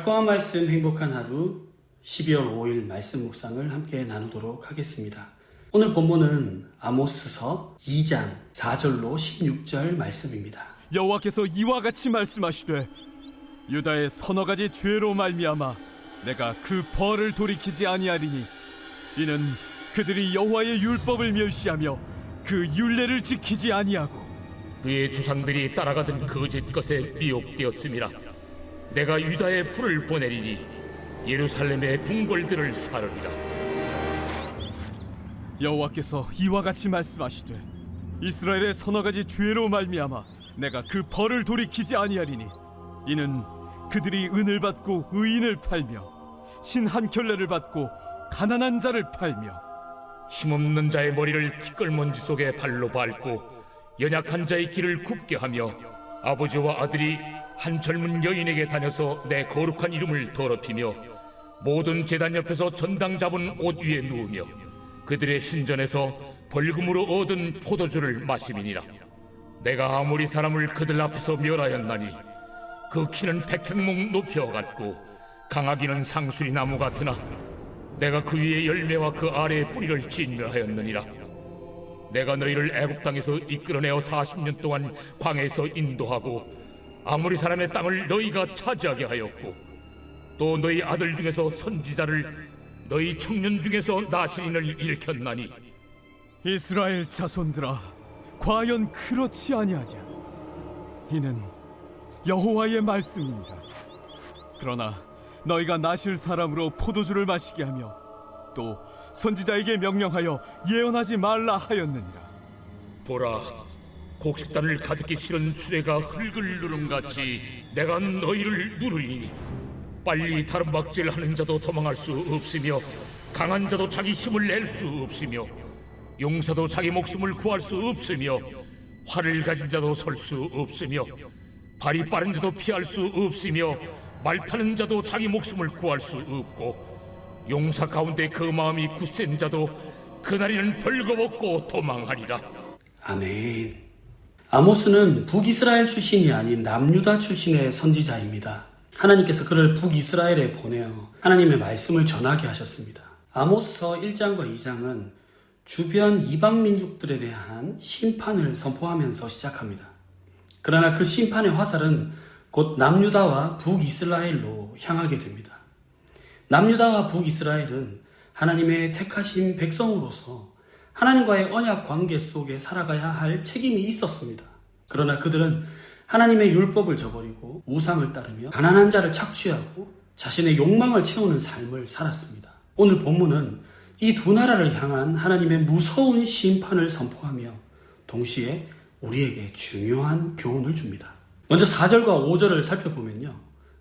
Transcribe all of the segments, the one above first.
달콤한 말씀 행복한 하루 12월 5일 말씀 묵상을 함께 나누도록 하겠습니다. 오늘 본문은 아모스서 2장 4절로 16절 말씀입니다. 여호와께서 이와 같이 말씀하시되 유다의 서너 가지 죄로 말미암아 내가 그 벌을 돌이키지 아니하리니 이는 그들이 여호와의 율법을 멸시하며 그 율례를 지키지 아니하고 그의 조상들이 따라가던 거짓 것에 미혹되었음이라. 내가 유다에 불을 보내리니 예루살렘의 궁궐들을 사르리라. 여호와께서 이와 같이 말씀하시되 이스라엘의 서너 가지 죄로 말미암아 내가 그 벌을 돌이키지 아니하리니 이는 그들이 은을 받고 의인을 팔며 신 한 켤레를 받고 가난한 자를 팔며 힘없는 자의 머리를 티끌먼지 속에 발로 밟고 연약한 자의 길을 굽게 하며 아버지와 아들이 한 젊은 여인에게 다녀서 내 거룩한 이름을 더럽히며 모든 제단 옆에서 전당 잡은 옷 위에 누우며 그들의 신전에서 벌금으로 얻은 포도주를 마심이니라. 내가 아무리 사람을 그들 앞에서 멸하였나니 그 키는 백행목 높여 같고 강하기는 상수리 나무 같으나 내가 그 위에 열매와 그 아래에 뿌리를 진멸하였느니라. 내가 너희를 애굽 땅에서 이끌어내어 40년 동안 광야에서 인도하고 아무리 사람의 땅을 너희가 차지하게 하였고 또 너희 아들 중에서 선지자를 너희 청년 중에서 나시린을 일으켰나니 이스라엘 자손들아 과연 그렇지 아니하냐. 이는 여호와의 말씀이니라. 그러나 너희가 나실 사람으로 포도주를 마시게 하며 또 선지자에게 명령하여 예언하지 말라 하였느니라. 보라, 곡식단을 가득히 실은 수레가 흙을 누름같이 내가 너희를 누르리니 빨리 다름박질 하는 자도 도망할 수 없으며 강한 자도 자기 힘을 낼 수 없으며 용사도 자기 목숨을 구할 수 없으며 활을 가진 자도 설 수 없으며 발이 빠른 자도 피할 수 없으며 말 타는 자도 자기 목숨을 구할 수 없고 용사 가운데 그 마음이 굳센 자도 그날에는 벌거벗고 도망하리라. 아멘. 아모스는 북이스라엘 출신이 아닌 남유다 출신의 선지자입니다. 하나님께서 그를 북이스라엘에 보내어 하나님의 말씀을 전하게 하셨습니다. 아모스서 1장과 2장은 주변 이방 민족들에 대한 심판을 선포하면서 시작합니다. 그러나 그 심판의 화살은 곧 남유다와 북이스라엘로 향하게 됩니다. 남유다와 북이스라엘은 하나님의 택하신 백성으로서 하나님과의 언약 관계 속에 살아가야 할 책임이 있었습니다. 그러나 그들은 하나님의 율법을 저버리고 우상을 따르며 가난한 자를 착취하고 자신의 욕망을 채우는 삶을 살았습니다. 오늘 본문은 이 두 나라를 향한 하나님의 무서운 심판을 선포하며 동시에 우리에게 중요한 교훈을 줍니다. 먼저 4절과 5절을 살펴보면요.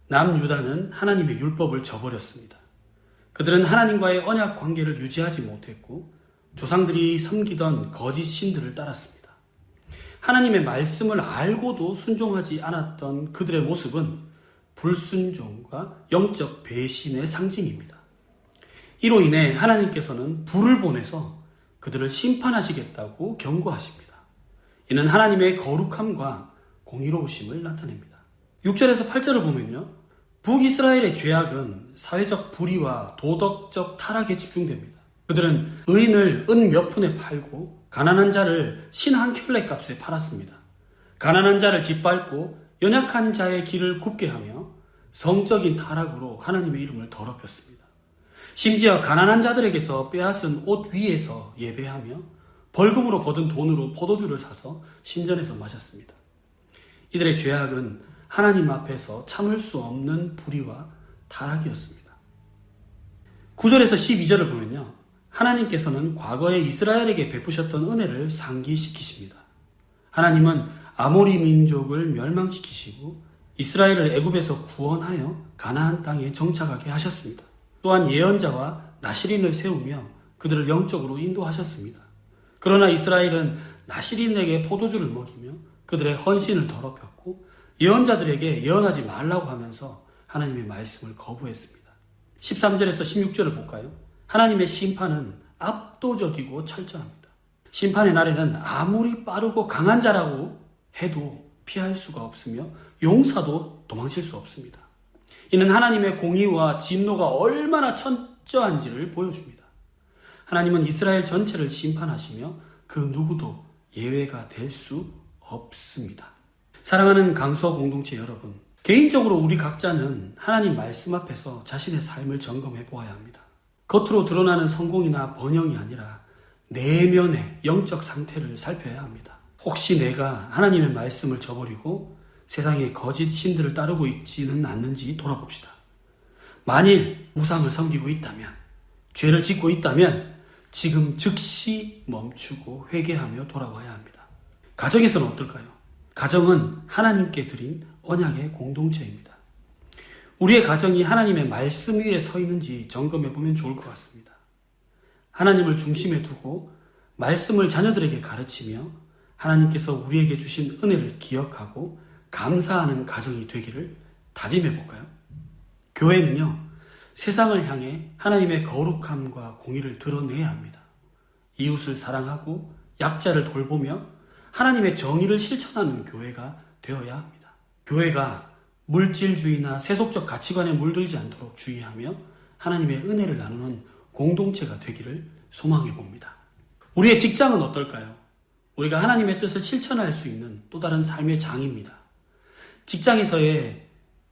남유다는 하나님의 율법을 저버렸습니다. 그들은 하나님과의 언약 관계를 유지하지 못했고 조상들이 섬기던 거짓 신들을 따랐습니다. 하나님의 말씀을 알고도 순종하지 않았던 그들의 모습은 불순종과 영적 배신의 상징입니다. 이로 인해 하나님께서는 불을 보내서 그들을 심판하시겠다고 경고하십니다. 이는 하나님의 거룩함과 공의로우심을 나타냅니다. 6절에서 8절을 보면요. 북이스라엘의 죄악은 사회적 불의와 도덕적 타락에 집중됩니다. 그들은 의인을 은 몇 푼에 팔고 가난한 자를 신 한 켤레 값에 팔았습니다. 가난한 자를 짓밟고 연약한 자의 길을 굽게 하며 성적인 타락으로 하나님의 이름을 더럽혔습니다. 심지어 가난한 자들에게서 빼앗은 옷 위에서 예배하며 벌금으로 거둔 돈으로 포도주를 사서 신전에서 마셨습니다. 이들의 죄악은 하나님 앞에서 참을 수 없는 불의와 타락이었습니다. 9절에서 12절을 보면요. 하나님께서는 과거에 이스라엘에게 베푸셨던 은혜를 상기시키십니다. 하나님은 아모리 민족을 멸망시키시고 이스라엘을 애굽에서 구원하여 가나안 땅에 정착하게 하셨습니다. 또한 예언자와 나시린을 세우며 그들을 영적으로 인도하셨습니다. 그러나 이스라엘은 나시린에게 포도주를 먹이며 그들의 헌신을 더럽혔고 예언자들에게 예언하지 말라고 하면서 하나님의 말씀을 거부했습니다. 13절에서 16절을 볼까요? 하나님의 심판은 압도적이고 철저합니다. 심판의 날에는 아무리 빠르고 강한 자라고 해도 피할 수가 없으며 용사도 도망칠 수 없습니다. 이는 하나님의 공의와 진노가 얼마나 천저한지를 보여줍니다. 하나님은 이스라엘 전체를 심판하시며 그 누구도 예외가 될 수 없습니다. 사랑하는 강서 공동체 여러분, 개인적으로 우리 각자는 하나님 말씀 앞에서 자신의 삶을 점검해 보아야 합니다. 겉으로 드러나는 성공이나 번영이 아니라 내면의 영적 상태를 살펴야 합니다. 혹시 내가 하나님의 말씀을 저버리고 세상의 거짓 신들을 따르고 있지는 않는지 돌아봅시다. 만일 우상을 섬기고 있다면, 죄를 짓고 있다면 지금 즉시 멈추고 회개하며 돌아와야 합니다. 가정에서는 어떨까요? 가정은 하나님께 드린 언약의 공동체입니다. 우리의 가정이 하나님의 말씀 위에 서 있는지 점검해 보면 좋을 것 같습니다. 하나님을 중심에 두고 말씀을 자녀들에게 가르치며 하나님께서 우리에게 주신 은혜를 기억하고 감사하는 가정이 되기를 다짐해 볼까요? 교회는요, 세상을 향해 하나님의 거룩함과 공의를 드러내야 합니다. 이웃을 사랑하고 약자를 돌보며 하나님의 정의를 실천하는 교회가 되어야 합니다. 교회가 물질주의나 세속적 가치관에 물들지 않도록 주의하며 하나님의 은혜를 나누는 공동체가 되기를 소망해 봅니다. 우리의 직장은 어떨까요? 우리가 하나님의 뜻을 실천할 수 있는 또 다른 삶의 장입니다. 직장에서의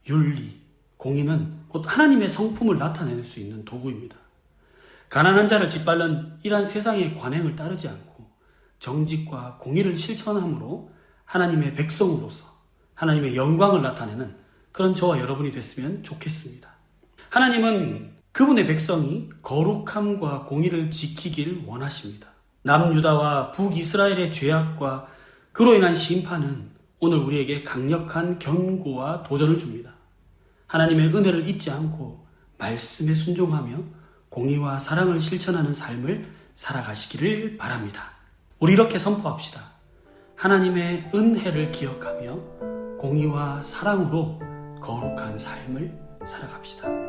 윤리, 공의는 곧 하나님의 성품을 나타낼 수 있는 도구입니다. 가난한 자를 짓밟는 이러한 세상의 관행을 따르지 않고 정직과 공의를 실천함으로 하나님의 백성으로서 하나님의 영광을 나타내는 그런 저와 여러분이 됐으면 좋겠습니다. 하나님은 그분의 백성이 거룩함과 공의를 지키길 원하십니다. 남유다와 북이스라엘의 죄악과 그로 인한 심판은 오늘 우리에게 강력한 경고와 도전을 줍니다. 하나님의 은혜를 잊지 않고 말씀에 순종하며 공의와 사랑을 실천하는 삶을 살아가시기를 바랍니다. 우리 이렇게 선포합시다. 하나님의 은혜를 기억하며 공의와 사랑으로 거룩한 삶을 살아갑시다.